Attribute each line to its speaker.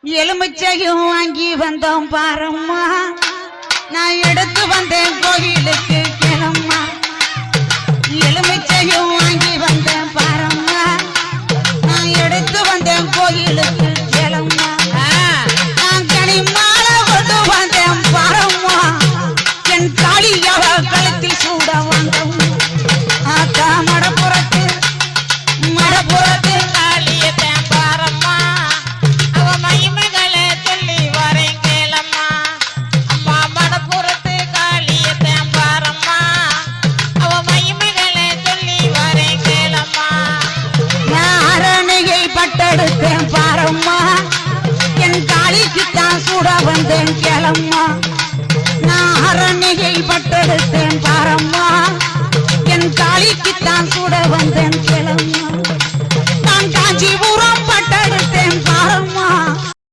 Speaker 1: எலுமிச்சையும் வாங்கி வந்தோம் பாரம்மா நான் எடுத்து வந்தேன் கோயிலுக்கு கிளம்மா எலுமிச்சையும் வாங்கி வந்தேன் பாரம்மா நான் எடுத்து வந்தேன் கோயிலுக்கு கிளம்மா நான் கனி மாலை கொண்டு வந்தேன் பாரம்மா என் காளியவ கழுத்தில் சூட வந்தோம் ஆத்தா மடப்புறத்து மடப்புறத்து பட்டெடுத்தேன் பாரம்மா என் காளிக்குத்தான் சூட வந்தேன் கிளம்மா நான் அரணிகை பட்டெடுத்தேன் பாரம்மா என் காளிக்குத்தான் சூட வந்தேன் கிளம்மா நான் காஞ்சிபுரம்